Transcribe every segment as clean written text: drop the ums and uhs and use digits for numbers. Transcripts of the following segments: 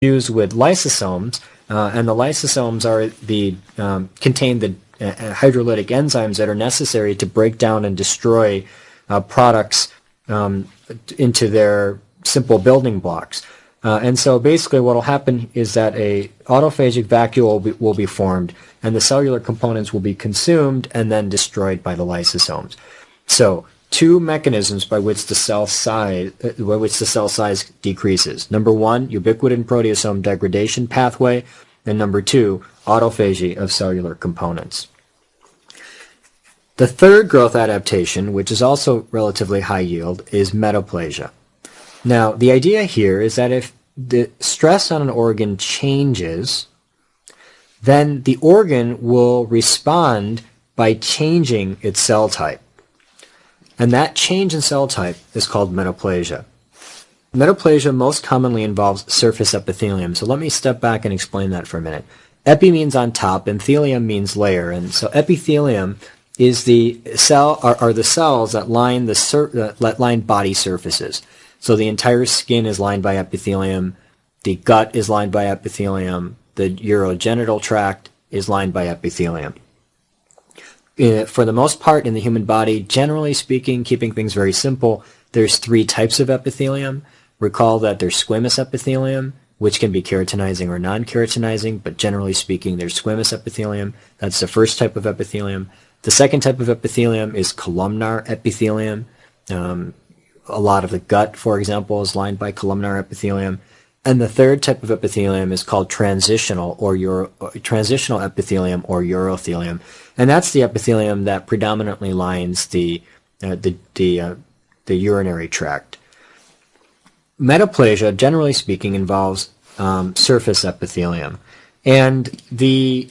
fuse with lysosomes, and the lysosomes are the contain the hydrolytic enzymes that are necessary to break down and destroy products into their simple building blocks. And so basically what will happen is that a autophagic vacuole will be formed, and the cellular components will be consumed and then destroyed by the lysosomes. So two mechanisms by which the cell size decreases. Number one, ubiquitin proteasome degradation pathway, and number two, autophagy of cellular components. The third growth adaptation, which is also relatively high yield, is metaplasia. Now, the idea here is that if the stress on an organ changes, then the organ will respond by changing its cell type. And that change in cell type is called metaplasia. Metaplasia most commonly involves surface epithelium. So let me step back and explain that for a minute. Epi means on top, and thelium means layer. And so epithelium is the cell, are the cells that line line body surfaces. So the entire skin is lined by epithelium, the gut is lined by epithelium, the urogenital tract is lined by epithelium. For the most part in the human body, generally speaking, keeping things very simple, there's three types of epithelium. Recall that there's squamous epithelium, which can be keratinizing or non-keratinizing, but generally speaking, there's squamous epithelium. That's the first type of epithelium. The second type of epithelium is columnar epithelium. A lot of the gut, for example, is lined by columnar epithelium. And the third type of epithelium is called transitional epithelium or urothelium. And that's the epithelium that predominantly lines the urinary tract. Metaplasia, generally speaking, involves surface epithelium. And the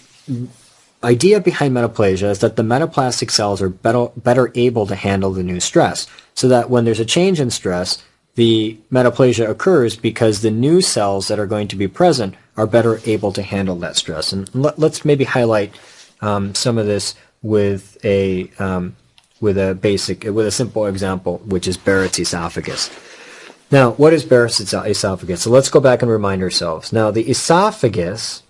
idea behind metaplasia is that the metaplastic cells are better able to handle the new stress, so that when there's a change in stress, the metaplasia occurs because the new cells that are going to be present are better able to handle that stress. And let's maybe highlight some of this with a simple example, which is Barrett's esophagus. Now, what is Barrett's esophagus? So let's go back and remind ourselves. Now, the esophagus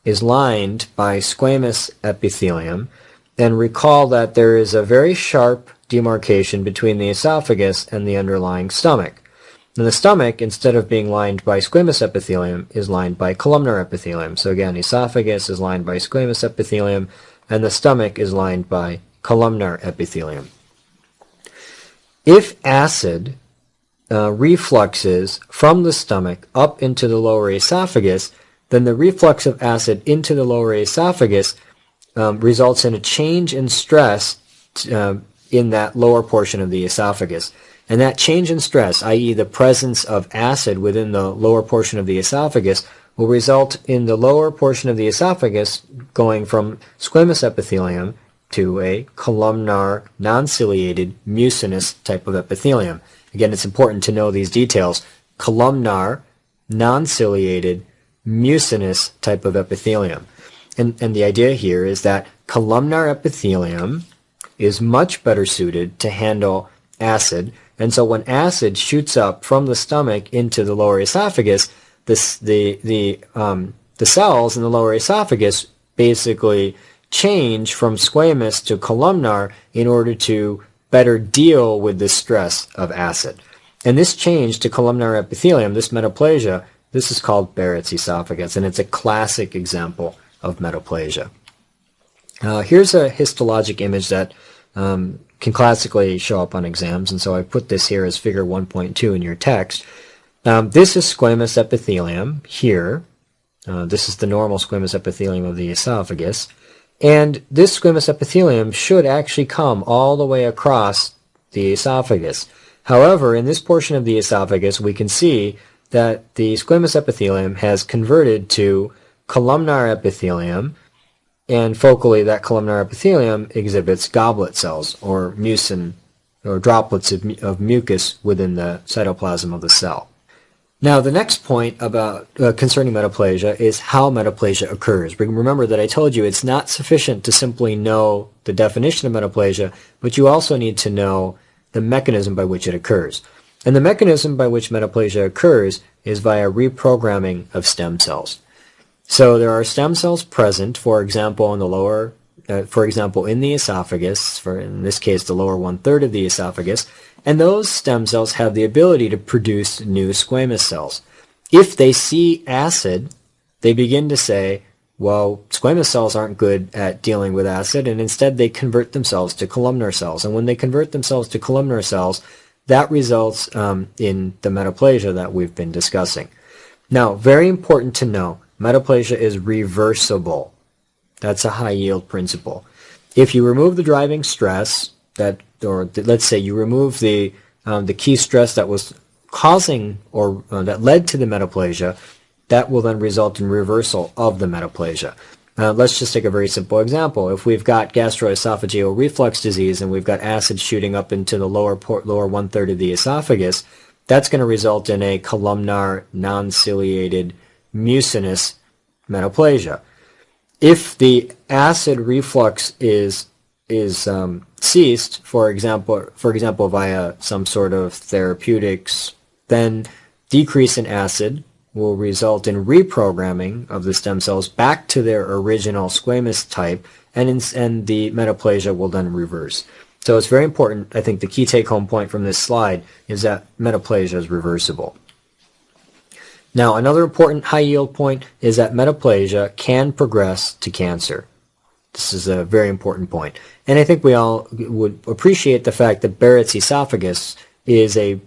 is lined by squamous epithelium, and recall that there is a very sharp demarcation between the esophagus and the underlying stomach. And the stomach, instead of being lined by squamous epithelium, is lined by columnar epithelium. So again, esophagus is lined by squamous epithelium, and the stomach is lined by columnar epithelium. If acid refluxes from the stomach up into the lower esophagus, then the reflux of acid into the lower esophagus results in a change in stress in that lower portion of the esophagus. And that change in stress, i.e. the presence of acid within the lower portion of the esophagus, will result in the lower portion of the esophagus going from squamous epithelium to a columnar, non-ciliated, mucinous type of epithelium. Again, it's important to know these details. Columnar, non-ciliated, mucinous type of epithelium. And the idea here is that columnar epithelium is much better suited to handle acid. And so when acid shoots up from the stomach into the lower esophagus, the cells in the lower esophagus basically change from squamous to columnar in order to better deal with the stress of acid. And this change to columnar epithelium, this metaplasia, this is called Barrett's esophagus, and it's a classic example of metaplasia. Here's a histologic image that can classically show up on exams, and so I put this here as figure 1.2 in your text. This is squamous epithelium here. This is the normal squamous epithelium of the esophagus. And this squamous epithelium should actually come all the way across the esophagus. However, in this portion of the esophagus, we can see that the squamous epithelium has converted to columnar epithelium, and focally that columnar epithelium exhibits goblet cells or mucin or droplets of mucus within the cytoplasm of the cell. Now, the next point about concerning metaplasia is how metaplasia occurs. Remember that I told you it's not sufficient to simply know the definition of metaplasia, but you also need to know the mechanism by which it occurs. And the mechanism by which metaplasia occurs is via reprogramming of stem cells. So there are stem cells present, for example, in the lower, in the esophagus, in this case the lower 1/3 of the esophagus, and those stem cells have the ability to produce new squamous cells. If they see acid, they begin to say, well, squamous cells aren't good at dealing with acid, and instead they convert themselves to columnar cells. And when they convert themselves to columnar cells, that results in the metaplasia that we've been discussing. Now, very important to know, metaplasia is reversible. That's a high yield principle. If you remove the driving stress, let's say you remove the key stress that was causing or that led to the metaplasia, that will then result in reversal of the metaplasia. Let's just take a very simple example. If we've got gastroesophageal reflux disease and we've got acid shooting up into the lower 1/3 of the esophagus, that's going to result in a columnar, non-ciliated, mucinous metaplasia. If the acid reflux is ceased, for example, via some sort of therapeutics, then decrease in acid will result in reprogramming of the stem cells back to their original squamous type, and the metaplasia will then reverse. So it's very important. I think the key take-home point from this slide is that metaplasia is reversible. Now, another important high-yield point is that metaplasia can progress to cancer. This is a very important point. And I think we all would appreciate the fact that Barrett's esophagus is a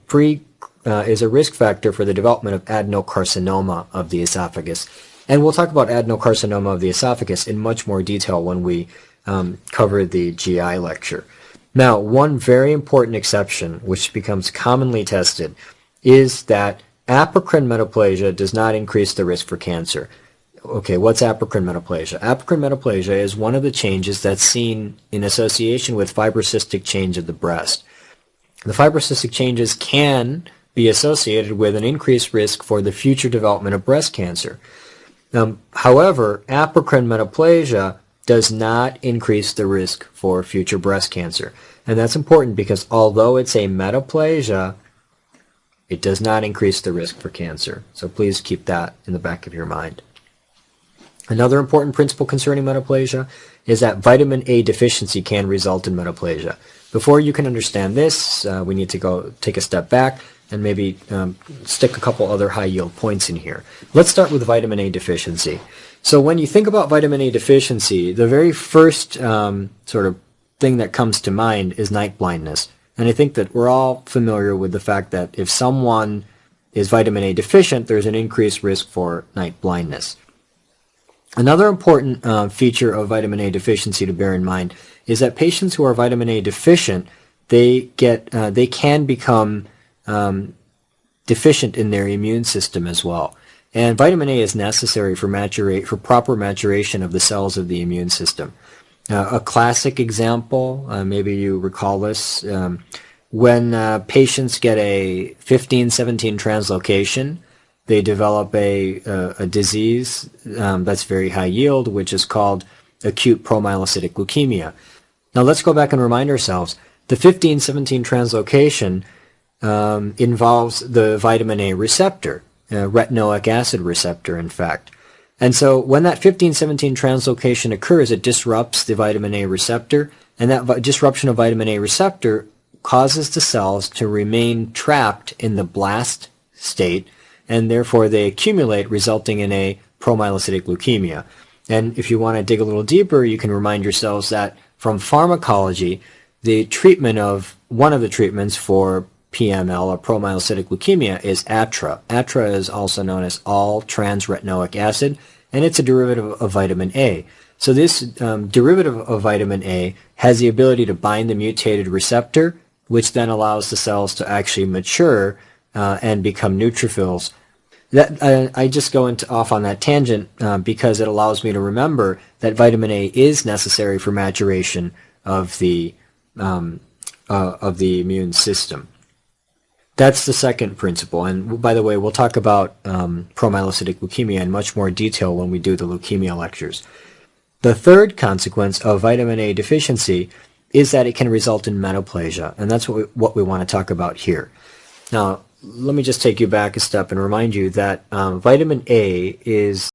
risk factor for the development of adenocarcinoma of the esophagus. And we'll talk about adenocarcinoma of the esophagus in much more detail when we cover the GI lecture. Now, one very important exception, which becomes commonly tested, is that apocrine metaplasia does not increase the risk for cancer. Okay, what's apocrine metaplasia? Apocrine metaplasia is one of the changes that's seen in association with fibrocystic change of the breast. The fibrocystic changes can be associated with an increased risk for the future development of breast cancer. However, apocrine metaplasia does not increase the risk for future breast cancer. And that's important because although it's a metaplasia, it does not increase the risk for cancer. So please keep that in the back of your mind. Another important principle concerning metaplasia is that vitamin A deficiency can result in metaplasia. Before you can understand this, we need to go take a step back and maybe stick a couple other high-yield points in here. Let's start with vitamin A deficiency. So when you think about vitamin A deficiency, the very first sort of thing that comes to mind is night blindness. And I think that we're all familiar with the fact that if someone is vitamin A deficient, there's an increased risk for night blindness. Another important feature of vitamin A deficiency to bear in mind is that patients who are vitamin A deficient, they can become deficient in their immune system as well. And vitamin A is necessary for proper maturation of the cells of the immune system. A classic example, maybe you recall this, when patients get a 15-17 translocation, they develop a disease that's very high yield, which is called acute promyelocytic leukemia. Now let's go back and remind ourselves, the 15-17 translocation involves the vitamin A receptor, retinoic acid receptor, in fact. And so when that 15-17 translocation occurs, it disrupts the vitamin A receptor, and that disruption of vitamin A receptor causes the cells to remain trapped in the blast state, and therefore they accumulate, resulting in a promyelocytic leukemia. And if you want to dig a little deeper, you can remind yourselves that from pharmacology, one of the treatments for PML, or promyelocytic leukemia, is ATRA. ATRA is also known as all-trans-retinoic acid, and it's a derivative of vitamin A. So this derivative of vitamin A has the ability to bind the mutated receptor, which then allows the cells to actually mature and become neutrophils. I just go off on that tangent because it allows me to remember that vitamin A is necessary for maturation of the immune system. That's the second principle. And by the way, we'll talk about promyelocytic leukemia in much more detail when we do the leukemia lectures. The third consequence of vitamin A deficiency is that it can result in metaplasia, and that's what we want to talk about here. Now, let me just take you back a step and remind you that vitamin A is